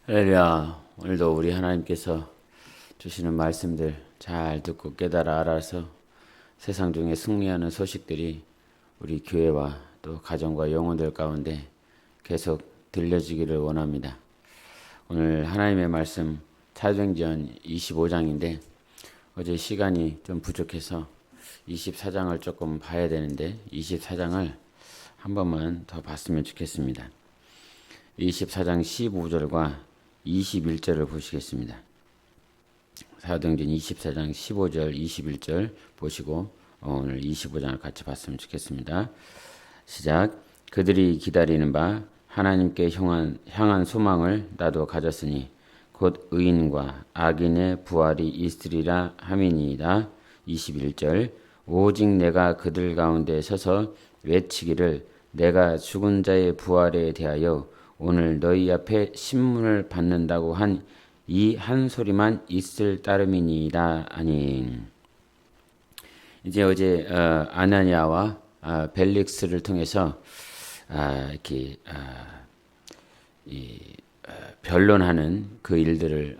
할렐루야. 오늘도 우리 하나님께서 주시는 말씀들 잘 듣고 깨달아 알아서 세상 중에 승리하는 소식들이 우리 교회와 또 가정과 영혼들 가운데 계속 들려지기를 원합니다. 오늘 하나님의 말씀 사도행전 25장인데 어제 시간이 좀 부족해서 24장을 조금 봐야 되는데 24장을 한 번만 더 봤으면 좋겠습니다. 24장 15절과 21절을 보시겠습니다. 사도행전 24장 15절 21절 보시고 오늘 25장을 같이 봤으면 좋겠습니다. 시작. 그들이 기다리는 바 하나님께 향한 소망을 나도 가졌으니 곧 의인과 악인의 부활이 있으리라 함이니이다. 21절. 오직 내가 그들 가운데 서서 외치기를 내가 죽은 자의 부활에 대하여 오늘 너희 앞에 신문을 받는다고 한 이 한 소리만 있을 따름이니이다. 아니. 이제 어제 아나니아와 벨릭스를 통해서 이렇게 변론하는 그 일들을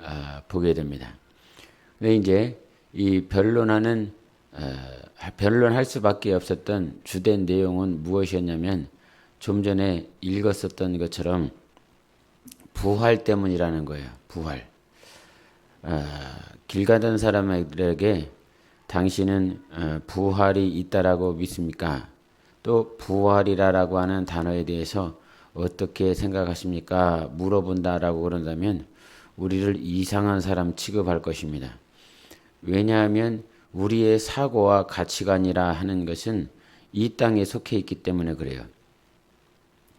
보게 됩니다. 근데 이제 이 변론할 수밖에 없었던 주된 내용은 무엇이었냐면 좀 전에 읽었었던 것처럼 부활 때문이라는 거예요. 부활. 길 가던 사람에게 당신은 부활이 있다라고 믿습니까? 또 부활이라고 하는 단어에 대해서 어떻게 생각하십니까? 물어본다라고 그런다면 우리를 이상한 사람 취급할 것입니다. 왜냐하면 우리의 사고와 가치관이라 하는 것은 이 땅에 속해 있기 때문에 그래요.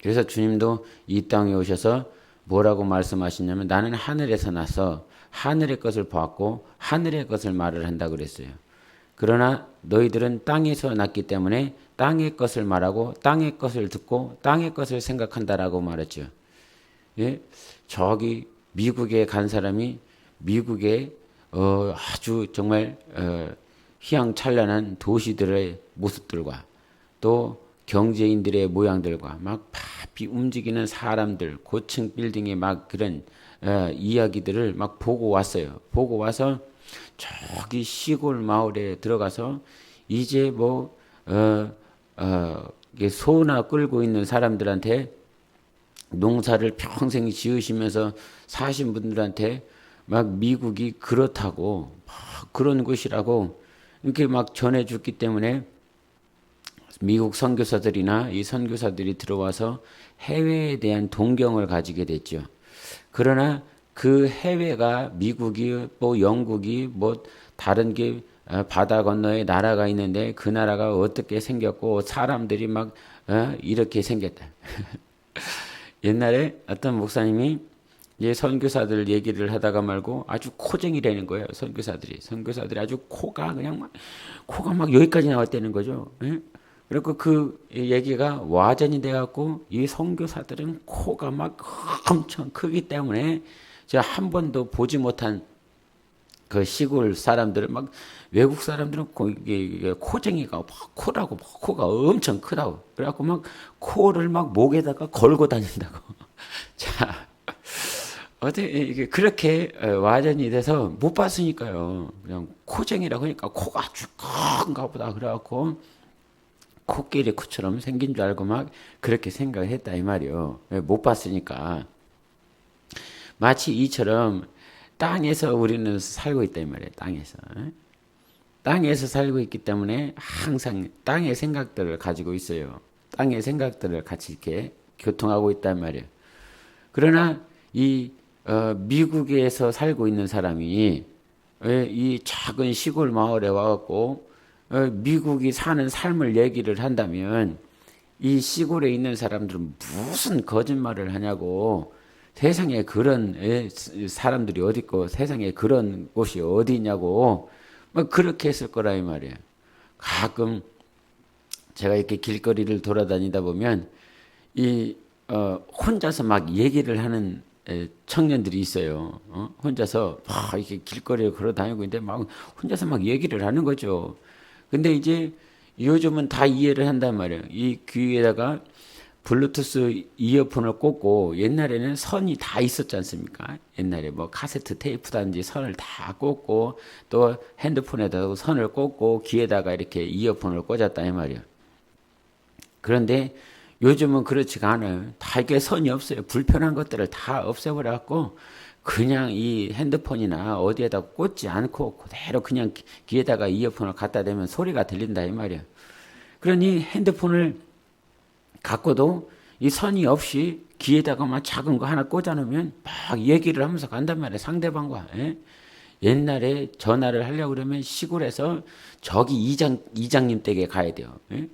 그래서 주님도 이 땅에 오셔서 뭐라고 말씀하시냐면 나는 하늘에서 나서 하늘의 것을 보았고 하늘의 것을 말을 한다 그랬어요. 그러나 너희들은 땅에서 났기 때문에 땅의 것을 말하고 땅의 것을 듣고 땅의 것을 생각한다라고 말했죠. 예? 저기 미국에 간 사람이 미국의 아주 정말 휘황찬란한 도시들의 모습들과 또 경제인들의 모양들과 막 바삐 움직이는 사람들, 고층 빌딩의 막 그런 이야기들을 막 보고 왔어요. 보고 와서 저기 시골 마을에 들어가서 이제 소나 끌고 있는 사람들한테 농사를 평생 지으시면서 사신 분들한테 막 미국이 그렇다고 막 그런 곳이라고 이렇게 막 전해줬기 때문에 미국 선교사들이나 이 선교사들이 들어와서 해외에 대한 동경을 가지게 됐죠. 그러나 그 해외가 미국이 영국이 다른 게 바다 건너에 나라가 있는데 그 나라가 어떻게 생겼고 사람들이 막 이렇게 생겼다. 옛날에 어떤 목사님이 선교사들 얘기를 하다가 말고 아주 코쟁이라는 거예요. 선교사들이 아주 코가 막 여기까지 나왔다는 거죠. 그리고 그 얘기가 와전이 돼갖고 이 선교사들은 코가 막 엄청 크기 때문에 제가 한 번도 보지 못한 그 시골 사람들은 막 외국 사람들은 코쟁이가 코가 엄청 크다고 그래갖고 막 코를 막 목에다가 걸고 다닌다고. 자, 어떻게 그렇게 와전이 돼서 못 봤으니까요. 그냥 코쟁이라고 하니까 코가 아주 큰가 보다 그래갖고 코끼리 코처럼 생긴 줄 알고 막 그렇게 생각을 했다 이 말이요. 못 봤으니까. 마치 이처럼 땅에서 우리는 살고 있다 이 말이에요. 땅에서 살고 있기 때문에 항상 땅의 생각들을 가지고 있어요. 땅의 생각들을 같이 이렇게 교통하고 있단 말이에요. 그러나 이 미국에서 살고 있는 사람이 이 작은 시골 마을에 와갖고 미국이 사는 삶을 얘기를 한다면 이 시골에 있는 사람들은 무슨 거짓말을 하냐고 세상에 그런 사람들이 어디 있고 세상에 그런 곳이 어디 있냐고 막 그렇게 했을 거라 이 말이에요. 가끔 제가 이렇게 길거리를 돌아다니다 보면 혼자서 막 얘기를 하는 청년들이 있어요. 혼자서 막 이렇게 길거리에 걸어 다니고 있는데 막 혼자서 막 얘기를 하는 거죠. 근데 이제 요즘은 다 이해를 한단 말이에요. 이 귀에다가 블루투스 이어폰을 꽂고 옛날에는 선이 다 있었지 않습니까? 옛날에 뭐 카세트 테이프단지 선을 다 꽂고 또 핸드폰에다가 선을 꽂고 귀에다가 이렇게 이어폰을 꽂았다 이 말이에요. 그런데 요즘은 그렇지가 않아요. 다 이게 선이 없어요. 불편한 것들을 다 없애버려갖고 그냥 이 핸드폰이나 어디에다 꽂지 않고 그대로 그냥 귀에다가 이어폰을 갖다 대면 소리가 들린다 이 말이에요. 그러니 핸드폰을 갖고도 이 선이 없이 귀에다가만 작은 거 하나 꽂아놓으면 막 얘기를 하면서 간단 말이에요. 상대방과. 예? 옛날에 전화를 하려고 그러면 시골에서 저기 이장님 댁에 가야 돼요. 예?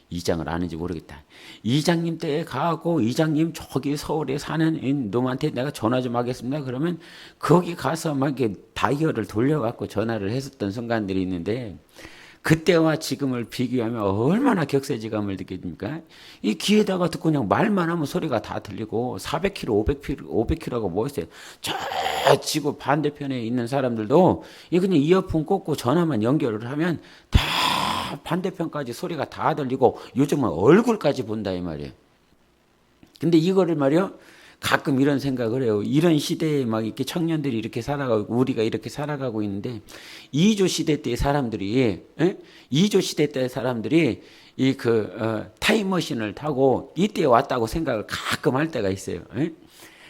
이장을 아는지 모르겠다. 이장님 댁에 가고 이장님 저기 서울에 사는 놈한테 내가 전화 좀 하겠습니다. 그러면 거기 가서 막 이렇게 다이얼을 돌려갖고 전화를 했었던 순간들이 있는데 그때와 지금을 비교하면 얼마나 격세지감을 느낍니까? 이 귀에다가 듣고 그냥 말만 하면 소리가 다 들리고 400km, 500km가 뭐 있어요? 저 지구 반대편에 있는 사람들도 이 그냥 이어폰 꽂고 전화만 연결을 하면 다 반대편까지 소리가 다 들리고 요즘은 얼굴까지 본다 이 말이에요. 근데 이거를 말이요. 가끔 이런 생각을 해요. 이런 시대에 막 이렇게 청년들이 이렇게 살아가고 우리가 이렇게 살아가고 있는데 2조 시대 때 사람들이 2조 시대 때 사람들이 이 타임머신을 타고 이때 왔다고 생각을 가끔 할 때가 있어요.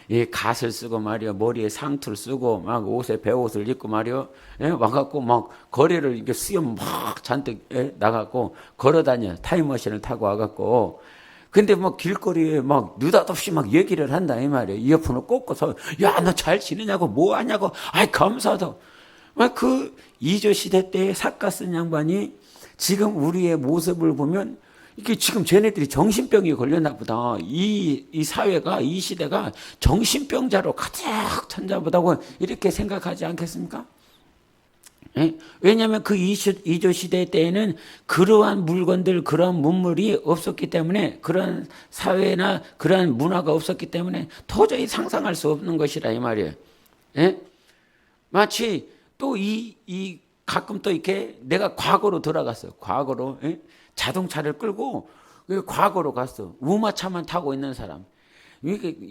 이 갓을 쓰고 말이요 머리에 상투를 쓰고 막 옷에 배옷을 입고 말이요 와갖고 막 거리를 이렇게 수염 막 잔뜩 나갖고 걸어다녀 타임머신을 타고 와갖고 근데 뭐 길거리에 막 느닷없이 막 얘기를 한다 이 말이에요. 이어폰을 꽂고서 야 너 잘 지내냐고 뭐 하냐고 아이 감사하다. 그 2조 시대 때 삿갓 쓴 양반이 지금 우리의 모습을 보면 이게 지금 쟤네들이 정신병이 걸렸나 보다. 이 사회가 이 시대가 정신병자로 가득 찬자 보다고 이렇게 생각하지 않겠습니까? 왜냐하면 그 2조 시대 때에는 그러한 물건들, 그러한 문물이 없었기 때문에 그런 사회나 그러한 문화가 없었기 때문에 도저히 상상할 수 없는 것이라 이 말이에요. 마치 또 가끔 또 이렇게 내가 과거로 돌아갔어요. 과거로 자동차를 끌고 과거로 갔어. 우마차만 타고 있는 사람.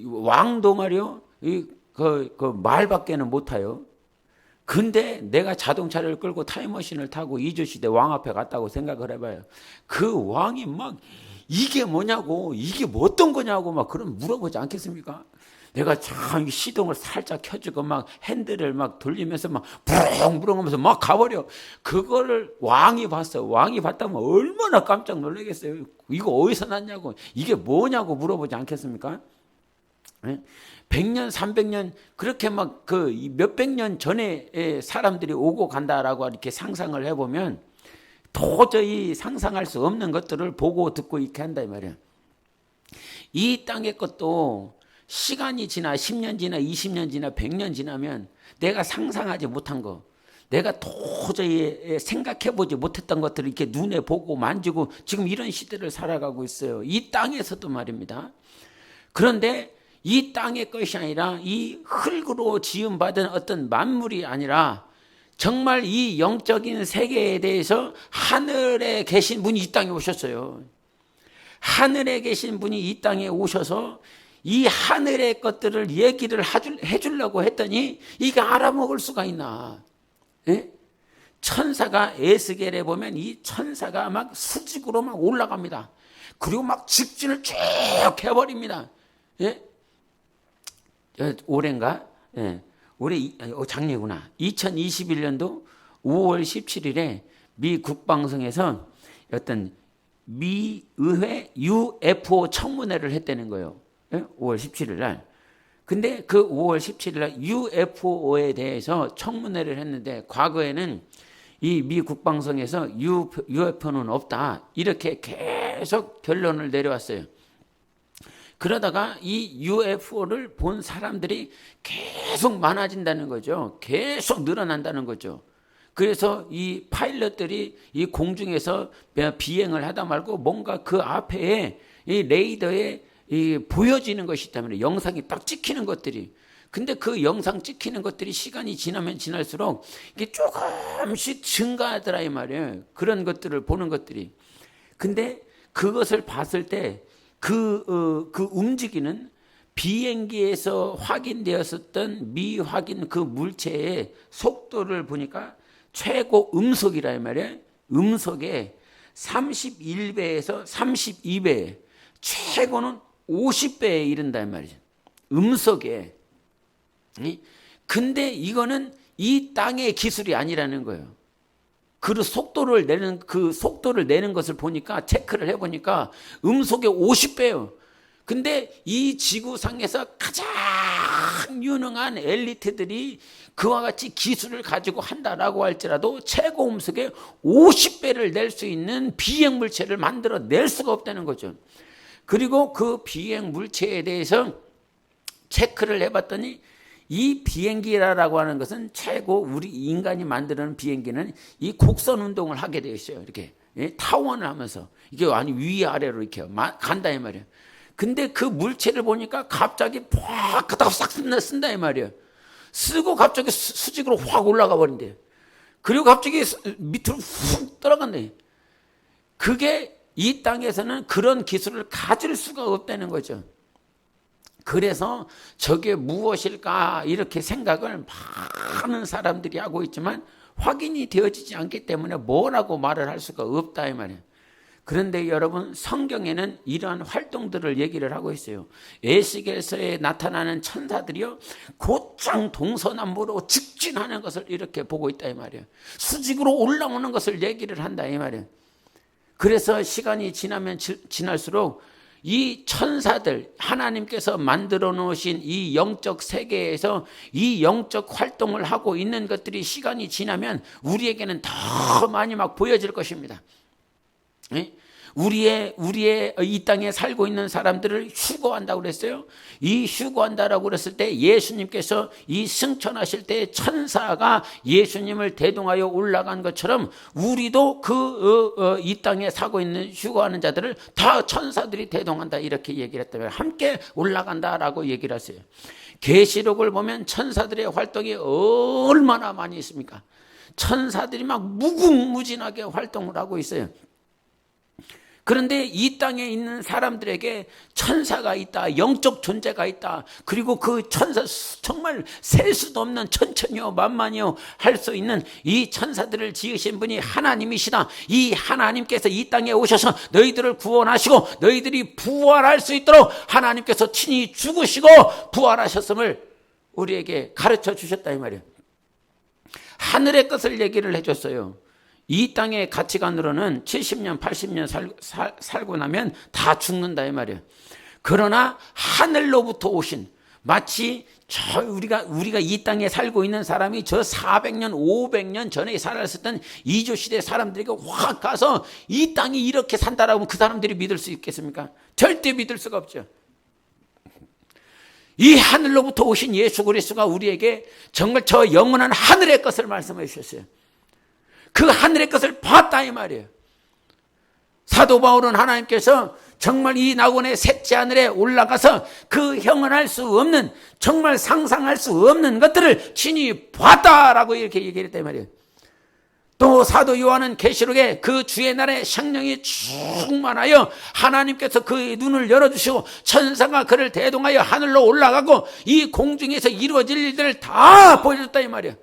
왕도 말이요. 그 말밖에는 못 타요. 근데 내가 자동차를 끌고 타임머신을 타고 2조 시대 왕 앞에 갔다고 생각을 해봐요. 그 왕이 막 이게 뭐냐고 이게 뭐 어떤 거냐고 막 그럼 물어보지 않겠습니까? 내가 참 시동을 살짝 켜주고 막 핸들을 막 돌리면서 막 부릉부릉 하면서 막 가버려. 그거를 왕이 봤어. 왕이 봤다면 얼마나 깜짝 놀라겠어요. 이거 어디서 났냐고 이게 뭐냐고 물어보지 않겠습니까? 100년, 300년 그렇게 막 몇백 년 전에 사람들이 오고 간다라고 이렇게 상상을 해보면 도저히 상상할 수 없는 것들을 보고 듣고 이렇게 한다 이 말이야. 이 땅의 것도 시간이 지나 10년 지나 20년 지나 100년 지나면 내가 상상하지 못한 거 내가 도저히 생각해보지 못했던 것들을 이렇게 눈에 보고 만지고 지금 이런 시대를 살아가고 있어요. 이 땅에서도 말입니다. 그런데 이 땅의 것이 아니라 이 흙으로 지음받은 어떤 만물이 아니라 정말 이 영적인 세계에 대해서 하늘에 계신 분이 이 땅에 오셨어요. 하늘에 계신 분이 이 땅에 오셔서 이 하늘의 것들을 얘기를 해주려고 했더니 이게 알아먹을 수가 있나. 천사가 에스겔에 보면 이 천사가 막 수직으로 막 올라갑니다. 그리고 막 직진을 쭉 해버립니다. 올해인가? 올해 작년이구나. 2021년도 5월 17일에 미 국방성에서 어떤 미 의회 UFO 청문회를 했다는 거예요. 5월 17일 날. 근데 그 5월 17일 날 UFO에 대해서 청문회를 했는데 과거에는 이 미 국방성에서 UFO는 없다. 이렇게 계속 결론을 내려왔어요. 그러다가 이 UFO를 본 사람들이 계속 많아진다는 거죠. 계속 늘어난다는 거죠. 그래서 이 파일럿들이 이 공중에서 비행을 하다 말고 뭔가 그 앞에 이 레이더에 보여지는 것이 때문에 영상이 딱 찍히는 것들이. 근데 그 영상 찍히는 것들이 시간이 지나면 지날수록 이게 조금씩 증가하더라 이 말이에요. 그런 것들을 보는 것들이. 근데 그것을 봤을 때 그 움직이는 비행기에서 확인되었었던 미확인 그 물체의 속도를 보니까 최고 음속이라 말이에요. 음속에 31배에서 32배, 최고는 50배에 이른다 말이죠. 음속에. 근데 이거는 이 땅의 기술이 아니라는 거예요. 그 속도를 내는 것을 보니까 체크를 해보니까 음속에 50배예요. 근데 이 지구상에서 가장 유능한 엘리트들이 그와 같이 기술을 가지고 한다라고 할지라도 최고 음속에 50배를 낼 수 있는 비행 물체를 만들어 낼 수가 없다는 거죠. 그리고 그 비행 물체에 대해서 체크를 해봤더니 이 비행기라고 하는 것은 최고 우리 인간이 만드는 비행기는 이 곡선 운동을 하게 되어 있어요. 이렇게 타원을 하면서 이게 아니 위아래로 이렇게 간다 이 말이에요. 근데 그 물체를 보니까 갑자기 팍 하다가 싹 쓴다 이 말이에요. 쓰고 갑자기 수직으로 확 올라가 버린대. 그리고 갑자기 밑으로 훅 떨어간대. 그게 이 땅에서는 그런 기술을 가질 수가 없다는 거죠. 그래서 저게 무엇일까 이렇게 생각을 많은 사람들이 하고 있지만 확인이 되어지지 않기 때문에 뭐라고 말을 할 수가 없다 이 말이에요. 그런데 여러분, 성경에는 이러한 활동들을 얘기를 하고 있어요. 에스겔서에 나타나는 천사들이요 곧장 동서남북으로 직진하는 것을 이렇게 보고 있다 이 말이에요. 수직으로 올라오는 것을 얘기를 한다 이 말이에요. 그래서 시간이 지나면 지날수록 이 천사들, 하나님께서 만들어 놓으신 이 영적 세계에서 이 영적 활동을 하고 있는 것들이 시간이 지나면 우리에게는 더 많이 막 보여질 것입니다. 우리의 이 땅에 살고 있는 사람들을 휴거한다고 그랬어요. 이 휴거한다라고 그랬을 때 예수님께서 이 승천하실 때 천사가 예수님을 대동하여 올라간 것처럼 우리도 이 땅에 살고 있는 휴거하는 자들을 다 천사들이 대동한다 이렇게 얘기를 했다면 함께 올라간다라고 얘기를 하세요. 계시록을 보면 천사들의 활동이 얼마나 많이 있습니까? 천사들이 막 무궁무진하게 활동을 하고 있어요. 그런데 이 땅에 있는 사람들에게 천사가 있다, 영적 존재가 있다, 그리고 그 천사 정말 셀 수도 없는 천천히요 만만히요 할 수 있는 이 천사들을 지으신 분이 하나님이시다. 이 하나님께서 이 땅에 오셔서 너희들을 구원하시고 너희들이 부활할 수 있도록 하나님께서 친히 죽으시고 부활하셨음을 우리에게 가르쳐 주셨다 이 말이에요. 하늘의 것을 얘기를 해줬어요. 이 땅의 가치관으로는 70년, 80년 살고 나면 다 죽는다 이 말이에요. 그러나 하늘로부터 오신, 마치 우리가 이 땅에 살고 있는 사람이 저 400년, 500년 전에 살았었던 이주시대 사람들에게 확 가서 이 땅이 이렇게 산다라고 그 사람들이 믿을 수 있겠습니까? 절대 믿을 수가 없죠. 이 하늘로부터 오신 예수 그리스도가 우리에게 정말 저 영원한 하늘의 것을 말씀해 주셨어요. 그 하늘의 것을 봤다 이 말이에요. 사도 바울은 하나님께서 정말 이 낙원의 셋째 하늘에 올라가서 그 형언할 수 없는, 정말 상상할 수 없는 것들을 친히 봤다라고 이렇게 얘기를 했단 말이에요. 또 사도 요한은 계시록에 그 주의 날에 성령이 충만하여 하나님께서 그의 눈을 열어주시고 천사가 그를 대동하여 하늘로 올라가고 이 공중에서 이루어질 일들을 다 보여줬다 이 말이에요.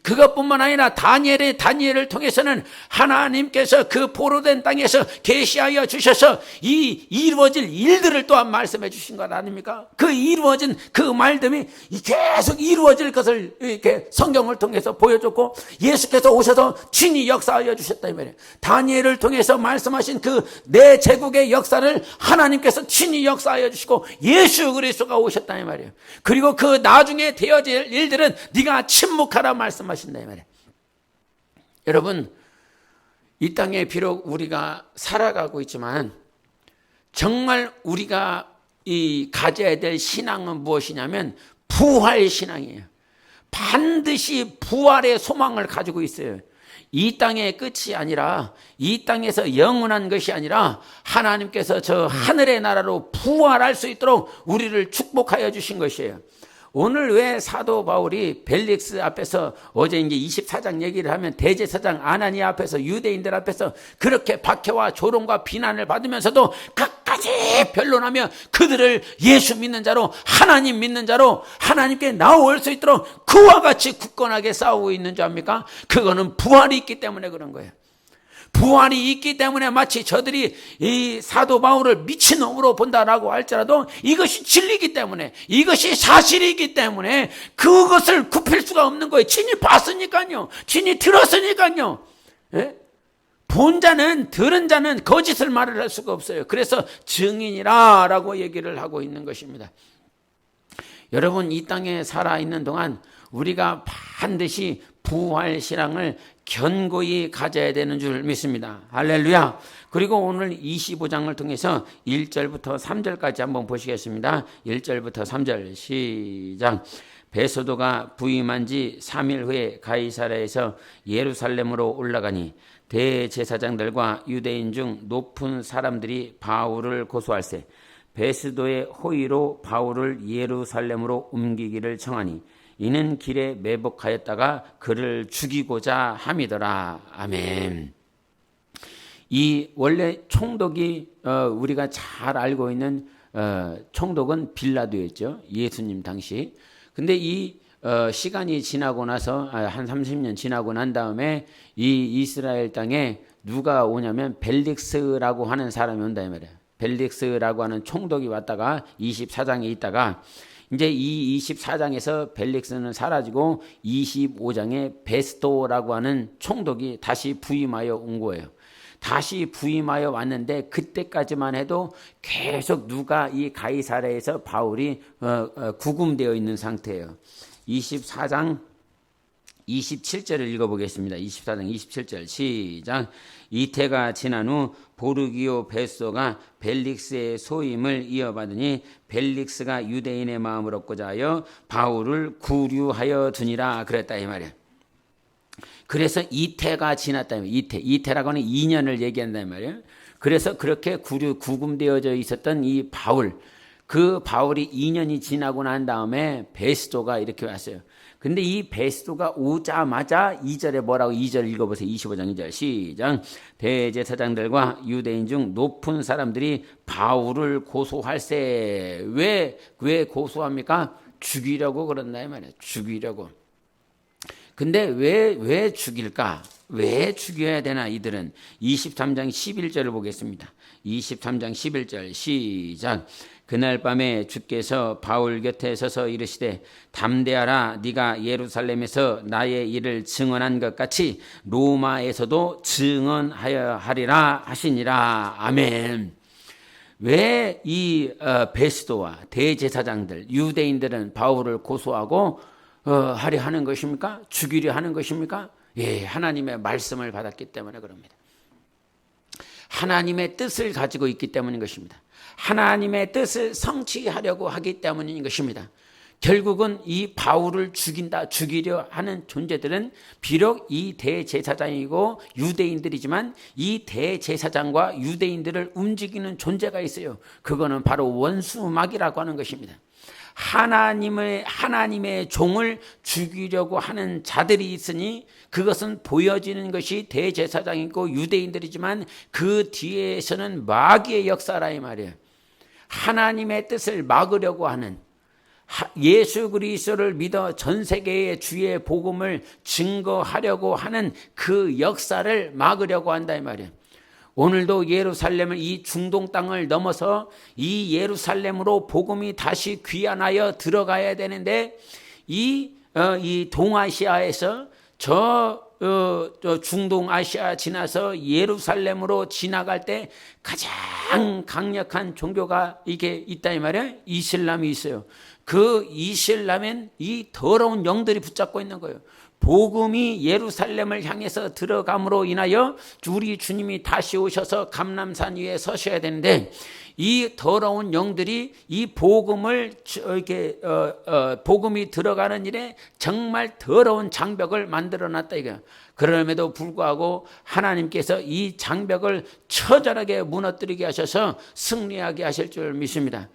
그것뿐만 아니라 다니엘을 통해서는 하나님께서 그 포로된 땅에서 계시하여 주셔서 이 이루어질 일들을 또한 말씀해 주신 것 아닙니까? 그 이루어진 그 말씀이 계속 이루어질 것을 이렇게 성경을 통해서 보여줬고 예수께서 오셔서 친히 역사하여 주셨다 이 말이에요. 다니엘을 통해서 말씀하신 그 내 제국의 역사를 하나님께서 친히 역사하여 주시고 예수 그리스도가 오셨다 이 말이에요. 그리고 그 나중에 되어질 일들은 네가 침묵하라 말씀하신다 이 말이에요. 여러분, 이 땅에 비록 우리가 살아가고 있지만 정말 우리가 가져야 될 신앙은 무엇이냐면 부활 신앙이에요. 반드시 부활의 소망을 가지고 있어요. 이 땅의 끝이 아니라, 이 땅에서 영원한 것이 아니라 하나님께서 저 하늘의 나라로 부활할 수 있도록 우리를 축복하여 주신 것이에요. 오늘 왜 사도 바울이 벨릭스 앞에서 어제 이제 24장 얘기를 하면 대제사장 아나니아 앞에서 유대인들 앞에서 그렇게 박해와 조롱과 비난을 받으면서도 끝까지 변론하며 그들을 예수 믿는 자로, 하나님 믿는 자로 하나님께 나올 수 있도록 그와 같이 굳건하게 싸우고 있는 줄 압니까? 그거는 부활이 있기 때문에 그런 거예요. 부활이 있기 때문에 마치 저들이 이 사도 바울을 미친놈으로 본다라고 할지라도 이것이 진리이기 때문에, 이것이 사실이기 때문에 그것을 굽힐 수가 없는 거예요. 친히 봤으니까요. 친히 들었으니까요. 예? 본 자는, 들은 자는 거짓을 말을 할 수가 없어요. 그래서 증인이라 라고 얘기를 하고 있는 것입니다. 여러분, 이 땅에 살아있는 동안 우리가 반드시 부활 신앙을 견고히 가져야 되는 줄 믿습니다. 할렐루야. 그리고 오늘 25장을 통해서 1절부터 3절까지 한번 보시겠습니다. 1절부터 3절 시작. 베소도가 부임한 지 3일 후에 가이사랴에서 예루살렘으로 올라가니 대제사장들과 유대인 중 높은 사람들이 바울을 고소할세 베스도의 호의로 바울을 예루살렘으로 옮기기를 청하니 이는 길에 매복하였다가 그를 죽이고자 함이더라. 아멘. 이 원래 총독이 우리가 잘 알고 있는 총독은 빌라도였죠. 예수님 당시. 근데 이 시간이 지나고 나서 한 30년 지나고 난 다음에 이 이스라엘 땅에 누가 오냐면 벨릭스라고 하는 사람이 온다 이 말이에요. 벨릭스라고 하는 총독이 왔다가 24장에 있다가 이제 이 24장에서 벨릭스는 사라지고 25장에 베스도라고 하는 총독이 다시 부임하여 온 거예요. 다시 부임하여 왔는데 그때까지만 해도 계속 누가 이 가이사랴에서 바울이 구금되어 있는 상태예요. 24장 27절을 읽어보겠습니다. 24장 27절 시작. 이태가 지난 후 보르기오 베소가 벨릭스의 소임을 이어받으니 벨릭스가 유대인의 마음을 얻고자 하여 바울을 구류하여 두니라 그랬다 이 말이야. 그래서 이태가 지났다. 이태라고 하는 2년을 얘기한다 이 말이야. 그래서 그렇게 구금되어져 있었던 이 바울, 그 바울이 2년이 지나고 난 다음에 베스도가 이렇게 왔어요. 근데 이 베스도가 오자마자 2절에 뭐라고 2절 읽어보세요. 25장 2절 시작. 대제사장들과 유대인 중 높은 사람들이 바울을 고소할세. 왜 고소합니까? 죽이려고 그런다 이 말이에요. 죽이려고. 근데 왜 죽일까? 왜 죽여야 되나 이들은? 23장 11절을 보겠습니다. 23장 11절 시작. 그날 밤에 주께서 바울 곁에 서서 이르시되 담대하라. 네가 예루살렘에서 나의 일을 증언한 것 같이 로마에서도 증언하여 하리라 하시니라. 아멘. 왜 이 베스도와 대제사장들 유대인들은 바울을 고소하고 하려 하는 것입니까? 죽이려 하는 것입니까? 예, 하나님의 말씀을 받았기 때문에 그럽니다. 하나님의 뜻을 가지고 있기 때문인 것입니다. 하나님의 뜻을 성취하려고 하기 때문인 것입니다. 결국은 이 바울을 죽이려 하는 존재들은 비록 이 대제사장이고 유대인들이지만 이 대제사장과 유대인들을 움직이는 존재가 있어요. 그거는 바로 원수막이라고 하는 것입니다. 하나님의 종을 죽이려고 하는 자들이 있으니 그것은 보여지는 것이 대제사장이고 유대인들이지만 그 뒤에서는 마귀의 역사라 이 말이에요. 하나님의 뜻을 막으려고 하는, 예수 그리스도를 믿어 전 세계의 주의 복음을 증거하려고 하는 그 역사를 막으려고 한다 이 말이에요. 오늘도 예루살렘을, 이 중동 땅을 넘어서 이 예루살렘으로 복음이 다시 귀환하여 들어가야 되는데 이 동아시아에서 저 중동 아시아 지나서 예루살렘으로 지나갈 때 가장 강력한 종교가 이게 있다 이 말이에요. 이슬람이 있어요. 그 이슬람엔 이 더러운 영들이 붙잡고 있는 거예요. 복음이 예루살렘을 향해서 들어감으로 인하여 우리 주님이 다시 오셔서 감람산 위에 서셔야 되는데 이 더러운 영들이 이 복음을 이렇게 복음이 들어가는 일에 정말 더러운 장벽을 만들어 놨다 이거야. 그럼에도 불구하고 하나님께서 이 장벽을 처절하게 무너뜨리게 하셔서 승리하게 하실 줄 믿습니다.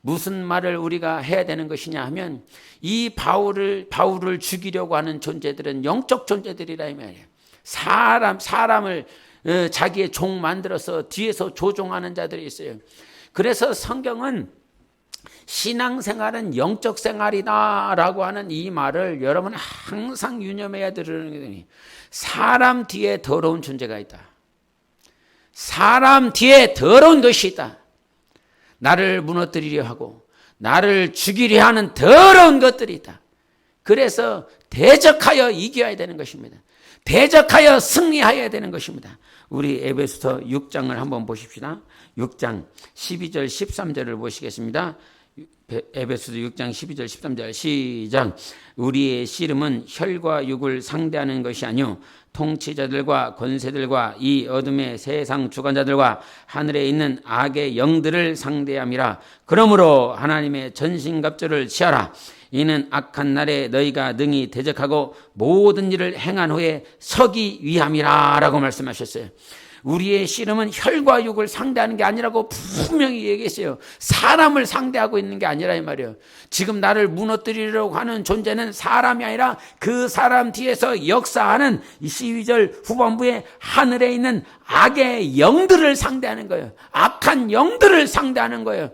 무슨 말을 우리가 해야 되는 것이냐 하면 이 바울을 죽이려고 하는 존재들은 영적 존재들이라 이 말이에요. 사람을 자기의 종 만들어서 뒤에서 조종하는 자들이 있어요. 그래서 성경은 신앙생활은 영적 생활이다라고 하는 이 말을 여러분 항상 유념해야 되는 게, 사람 뒤에 더러운 존재가 있다. 사람 뒤에 더러운 것이 있다. 나를 무너뜨리려 하고 나를 죽이려 하는 더러운 것들이 있다. 그래서 대적하여 이겨야 되는 것입니다. 대적하여 승리해야 되는 것입니다. 우리 에베소서 6장을 한번 보십시다. 6장 12절 13절을 보시겠습니다. 에베소서 6장 12절 13절 시작. 우리의 씨름은 혈과 육을 상대하는 것이 아니요 통치자들과 권세들과 이 어둠의 세상 주관자들과 하늘에 있는 악의 영들을 상대함이라. 그러므로 하나님의 전신갑주를 취하라. 이는 악한 날에 너희가 능히 대적하고 모든 일을 행한 후에 서기 위함이라 라고 말씀하셨어요. 우리의 씨름은 혈과 육을 상대하는 게 아니라고 분명히 얘기했어요. 사람을 상대하고 있는 게 아니라 이 말이에요. 지금 나를 무너뜨리려고 하는 존재는 사람이 아니라 그 사람 뒤에서 역사하는 이 12절 후반부에 하늘에 있는 악의 영들을 상대하는 거예요. 악한 영들을 상대하는 거예요.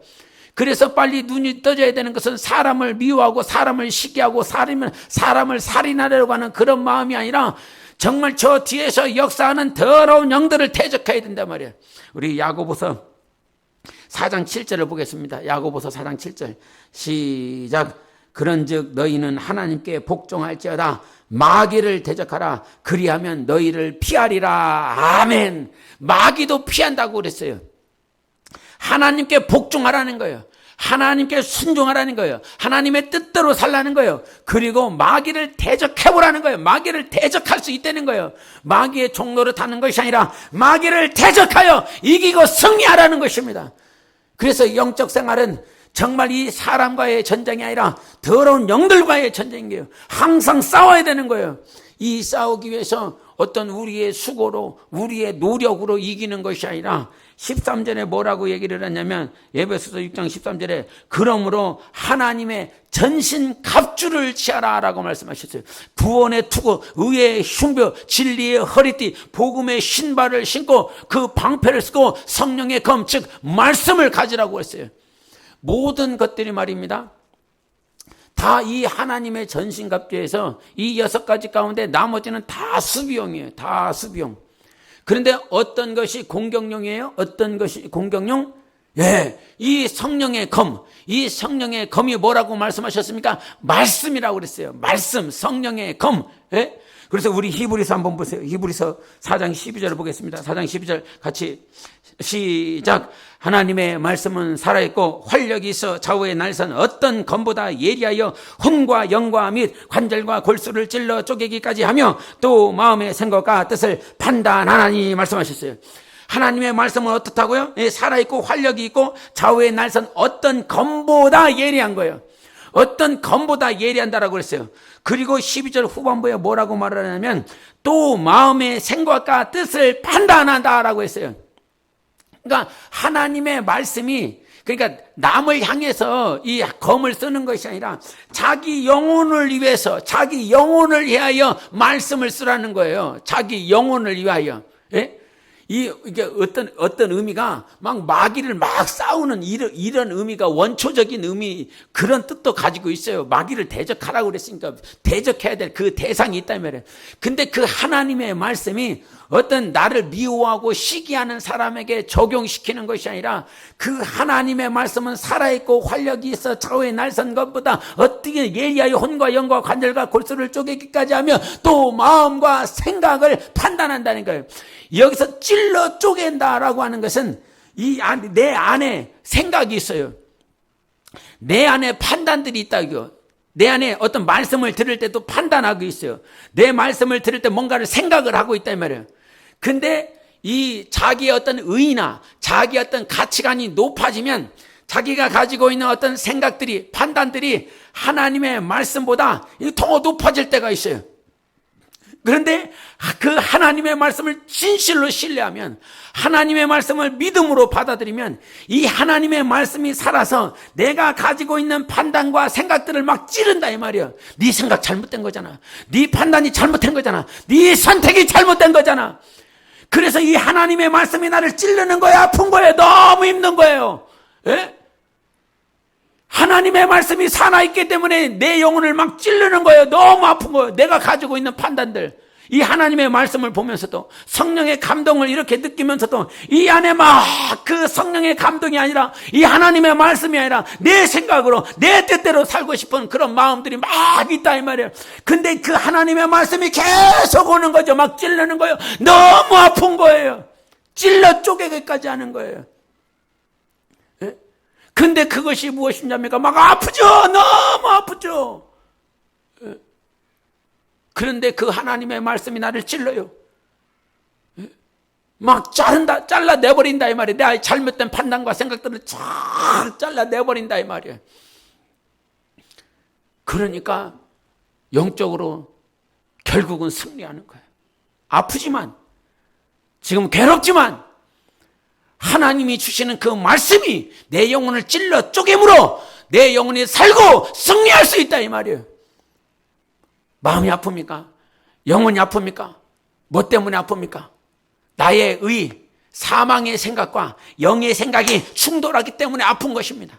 그래서 빨리 눈이 떠져야 되는 것은 사람을 미워하고 사람을 시기하고 사람을 살인하려고 하는 그런 마음이 아니라 정말 저 뒤에서 역사하는 더러운 영들을 대적해야 된단 말이에요. 우리 야고보서 4장 7절을 보겠습니다. 야고보서 4장 7절 시작. 그런즉 너희는 하나님께 복종할지어다. 마귀를 대적하라. 그리하면 너희를 피하리라. 아멘. 마귀도 피한다고 그랬어요. 하나님께 복종하라는 거예요. 하나님께 순종하라는 거예요. 하나님의 뜻대로 살라는 거예요. 그리고 마귀를 대적해보라는 거예요. 마귀를 대적할 수 있다는 거예요. 마귀의 종로를 타는 것이 아니라 마귀를 대적하여 이기고 승리하라는 것입니다. 그래서 영적 생활은 정말 이 사람과의 전쟁이 아니라 더러운 영들과의 전쟁이에요. 항상 싸워야 되는 거예요. 이 싸우기 위해서 어떤 우리의 수고로 우리의 노력으로 이기는 것이 아니라 13절에 뭐라고 얘기를 했냐면 에베소서 6장 13절에 그러므로 하나님의 전신 갑주를 취하라 라고 말씀하셨어요. 구원의 투구, 의의 흉벼, 진리의 허리띠, 복음의 신발을 신고 그 방패를 쓰고 성령의 검, 즉 말씀을 가지라고 했어요. 모든 것들이 말입니다. 다 이 하나님의 전신갑주에서 이 6가지 가운데 나머지는 다 수비용이에요. 다 수비용. 그런데 어떤 것이 공격용이에요? 어떤 것이 공격용? 예, 이 성령의 검, 이 성령의 검이 뭐라고 말씀하셨습니까? 말씀이라고 그랬어요. 말씀, 성령의 검. 예? 그래서 우리 히브리서 한번 보세요. 히브리서 4장 12절을 보겠습니다. 4장 12절 같이 시작. 하나님의 말씀은 살아있고 활력이 있어 좌우의 날선 어떤 검보다 예리하여 혼과 영과 및 관절과 골수를 찔러 쪼개기까지 하며 또 마음의 생각과 뜻을 판단하나니 말씀하셨어요. 하나님의 말씀은 어떻다고요? 살아있고 활력이 있고 좌우의 날선 어떤 검보다 예리한 거예요. 어떤 검보다 예리한다라고 그랬어요. 그리고 12절 후반부에 뭐라고 말하냐면 또 마음의 생각과 뜻을 판단한다라고 했어요. 그러니까 하나님의 말씀이 그러니까 남을 향해서 이 검을 쓰는 것이 아니라 자기 영혼을 위해서 자기 영혼을 위하여 말씀을 쓰라는 거예요. 자기 영혼을 위하여. 예? 이게 어떤 의미가 막 마귀를 막 싸우는 이런 의미가 원초적인 의미 그런 뜻도 가지고 있어요. 마귀를 대적하라고 그랬으니까 대적해야 될 그 대상이 있단 말이에요. 근데 그 하나님의 말씀이 어떤 나를 미워하고 시기하는 사람에게 적용시키는 것이 아니라 그 하나님의 말씀은 살아있고 활력이 있어 좌우의 날선 것보다 어떻게 예리하여 혼과 영과 관절과 골수를 쪼개기까지 하며 또 마음과 생각을 판단한다는 거예요. 여기서 찔러 쪼갠다라고 하는 것은 내 안에 생각이 있어요. 내 안에 판단들이 있다고요. 내 안에 어떤 말씀을 들을 때도 판단하고 있어요. 내 말씀을 들을 때 뭔가를 생각을 하고 있단 말이에요. 근데 이 자기의 어떤 의의나 자기의 어떤 가치관이 높아지면 자기가 가지고 있는 어떤 생각들이 판단들이 하나님의 말씀보다 더 높아질 때가 있어요. 그런데 그 하나님의 말씀을 진실로 신뢰하면 하나님의 말씀을 믿음으로 받아들이면 이 하나님의 말씀이 살아서 내가 가지고 있는 판단과 생각들을 막 찌른다 이 말이야. 네 생각 잘못된 거잖아. 네 판단이 잘못된 거잖아. 네 선택이 잘못된 거잖아. 그래서 이 하나님의 말씀이 나를 찌르는 거야. 아픈 거예요. 너무 힘든 거예요. 예? 하나님의 말씀이 살아있기 때문에 내 영혼을 막 찌르는 거예요. 너무 아픈 거예요. 내가 가지고 있는 판단들, 이 하나님의 말씀을 보면서도 성령의 감동을 이렇게 느끼면서도 이 안에 막 그 성령의 감동이 아니라 이 하나님의 말씀이 아니라 내 생각으로 내 뜻대로 살고 싶은 그런 마음들이 막 있다 이 말이에요. 근데 그 하나님의 말씀이 계속 오는 거죠. 막 찌르는 거예요. 너무 아픈 거예요. 찔러 쪼개기까지 하는 거예요. 예? 근데 그것이 무엇이냐니까 막 아프죠. 너무 아프죠. 예? 그런데 그 하나님의 말씀이 나를 찔러요. 막 잘라내버린다 이 말이에요. 내 잘못된 판단과 생각들을 쫙 잘라내버린다 이 말이에요. 그러니까 영적으로 결국은 승리하는 거예요. 아프지만, 지금 괴롭지만 하나님이 주시는 그 말씀이 내 영혼을 찔러 쪼개므로 내 영혼이 살고 승리할 수 있다 이 말이에요. 마음이 아픕니까? 영혼이 아픕니까? 뭐 때문에 아픕니까? 나의 의, 사망의 생각과 영의 생각이 충돌하기 때문에 아픈 것입니다.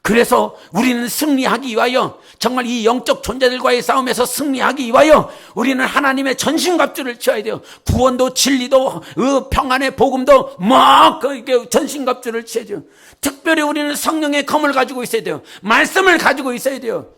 그래서 우리는 승리하기 위하여, 정말 이 영적 존재들과의 싸움에서 승리하기 위하여 우리는 하나님의 전신갑주를 쳐야 돼요. 구원도 진리도 평안의 복음도 막 전신갑주를 쳐야 돼요. 특별히 우리는 성령의 검을 가지고 있어야 돼요. 말씀을 가지고 있어야 돼요.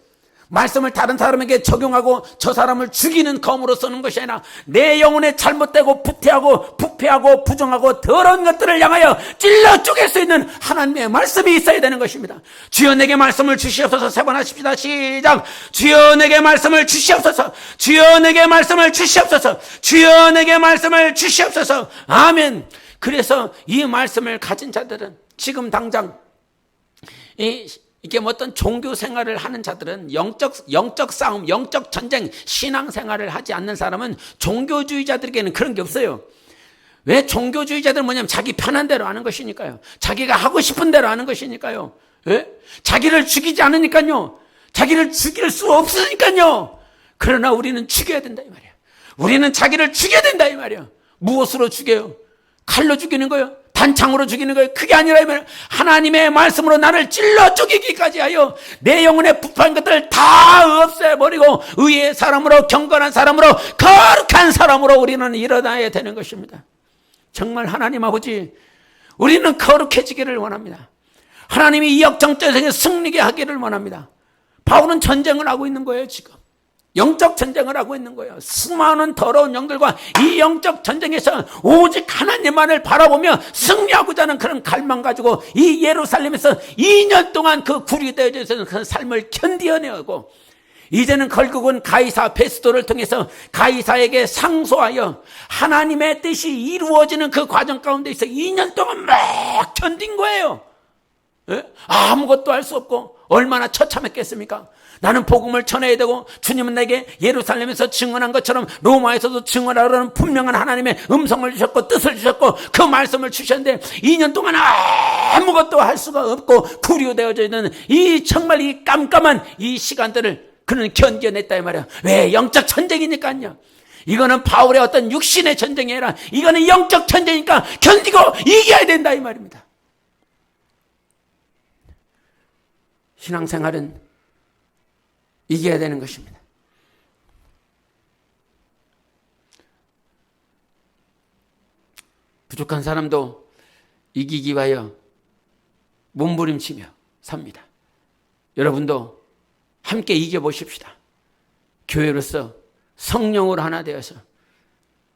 말씀을 다른 사람에게 적용하고 저 사람을 죽이는 검으로 쓰는 것이 아니라 내 영혼에 잘못되고 부패하고 부패하고 부정하고 더러운 것들을 향하여 찔러 쪼갤 수 있는 하나님의 말씀이 있어야 되는 것입니다. 주여 내게 말씀을 주시옵소서. 세 번 하십시다. 시작. 주여 내게 말씀을 주시옵소서. 주여 내게 말씀을 주시옵소서. 주여 내게 말씀을 주시옵소서. 아멘. 그래서 이 말씀을 가진 자들은 지금 당장 이게 뭐 어떤 종교 생활을 하는 자들은 영적 싸움, 영적 전쟁, 신앙 생활을 하지 않는 사람은 종교주의자들에게는 그런 게 없어요. 왜? 종교주의자들은 뭐냐면 자기 편한 대로 하는 것이니까요. 자기가 하고 싶은 대로 하는 것이니까요. 예? 자기를 죽이지 않으니까요. 자기를 죽일 수 없으니까요. 그러나 우리는 죽여야 된다 이 말이에요. 우리는 자기를 죽여야 된다 이 말이에요. 무엇으로 죽여요? 칼로 죽이는 거예요? 단창으로 죽이는 거예요? 그게 아니라 하나님의 말씀으로 나를 찔러 죽이기까지 하여 내 영혼에 부패한 것들을 다 없애버리고 의의 사람으로, 경건한 사람으로, 거룩한 사람으로 우리는 일어나야 되는 것입니다. 정말 하나님 아버지, 우리는 거룩해지기를 원합니다. 하나님이 이 역전쟁에 승리게 하기를 원합니다. 바울은 전쟁을 하고 있는 거예요. 지금 영적 전쟁을 하고 있는 거예요. 수많은 더러운 영들과 이 영적 전쟁에서 오직 하나님만을 바라보며 승리하고자 하는 그런 갈망 가지고 이 예루살렘에서 2년 동안 그 구리되어져 있는 그 삶을 견디어내고 이제는 결국은 가이사 베스도를 통해서 가이사에게 상소하여 하나님의 뜻이 이루어지는 그 과정 가운데 있어 2년 동안 막 견딘 거예요. 아무것도 할 수 없고 얼마나 처참했겠습니까? 나는 복음을 전해야 되고 주님은 내게 예루살렘에서 증언한 것처럼 로마에서도 증언하라는 분명한 하나님의 음성을 주셨고 뜻을 주셨고 그 말씀을 주셨는데 2년 동안 아무것도 할 수가 없고 구류되어져 있는 이 정말 이 깜깜한 이 시간들을 그는 견뎌냈다 이 말이야. 왜? 영적 전쟁이니까요. 이거는 바울의 어떤 육신의 전쟁이 아니라 이거는 영적 전쟁이니까 견디고 이겨야 된다 이 말입니다. 신앙생활은 이겨야 되는 것입니다. 부족한 사람도 이기기 위하여 몸부림치며 삽니다. 여러분도 함께 이겨보십시다. 교회로서 성령으로 하나 되어서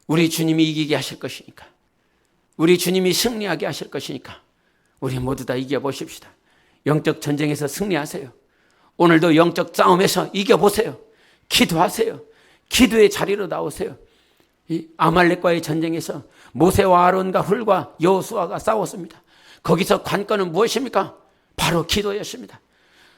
우리 주님이 이기게 하실 것이니까, 우리 주님이 승리하게 하실 것이니까 우리 모두 다 이겨보십시다. 영적 전쟁에서 승리하세요. 오늘도 영적 싸움에서 이겨보세요. 기도하세요. 기도의 자리로 나오세요. 이 아말렉과의 전쟁에서 모세와 아론과 훌과 여호수아가 싸웠습니다. 거기서 관건은 무엇입니까? 바로 기도였습니다.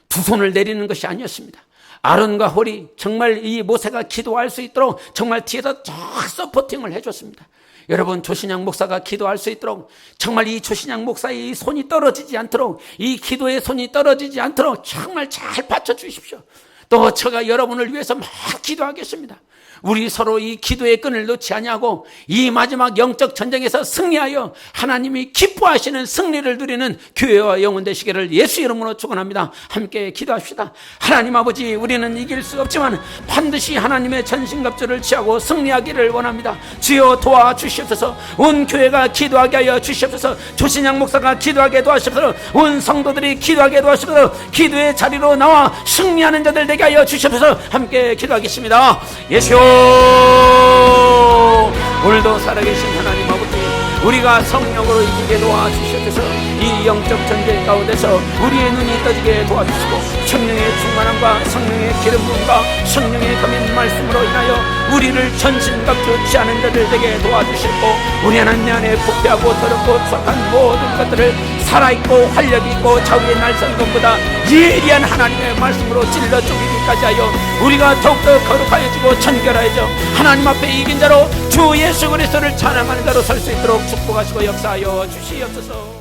두 손을 내리는 것이 아니었습니다. 아론과 홀이 정말 이 모세가 기도할 수 있도록 정말 뒤에서 쫙 서포팅을 해줬습니다. 여러분, 조신양 목사가 기도할 수 있도록 정말 이 조신양 목사의 이 손이 떨어지지 않도록, 이 기도의 손이 떨어지지 않도록 정말 잘 받쳐주십시오. 또 제가 여러분을 위해서 막 기도하겠습니다. 우리 서로 이 기도의 끈을 놓지 아니하고 이 마지막 영적 전쟁에서 승리하여 하나님이 기뻐하시는 승리를 누리는 교회와 영혼 되시기를 예수 이름으로 축원합니다. 함께 기도합시다. 하나님 아버지, 우리는 이길 수 없지만 반드시 하나님의 전신갑주를 취하고 승리하기를 원합니다. 주여 도와주시옵소서. 온 교회가 기도하게 하여 주시옵소서. 조신양 목사가 기도하게 도와주시옵소서. 온 성도들이 기도하게 도와주시옵소서. 기도의 자리로 나와 승리하는 자들 되게 하여 주시옵소서. 함께 기도하겠습니다. 예수여, 오늘도 살아계신 하나님 아버지, 우리가 성령으로 이기게 도와주시옵소서. 이 영적 전쟁 가운데서 우리의 눈이 떠지게 도와주시고 성령의 충만함과 성령의 기름 부음과 성령의 감인 말씀으로 인하여 우리를 전신갑주 취하는 자들 되게 도와주시고 우리 하나님 안에 부패하고 더럽고 추악한 모든 것들을 살아있고 활력이 있고 자위의 날선 것보다 예리한 하나님의 말씀으로 찔러 쪼개기까지 하여 우리가 더욱더 거룩하여지고 청결하여져 하나님 앞에 이긴 자로 주 예수 그리스도를 찬양하는 자로 설 수 있도록 축복하시고 역사하여 주시옵소서.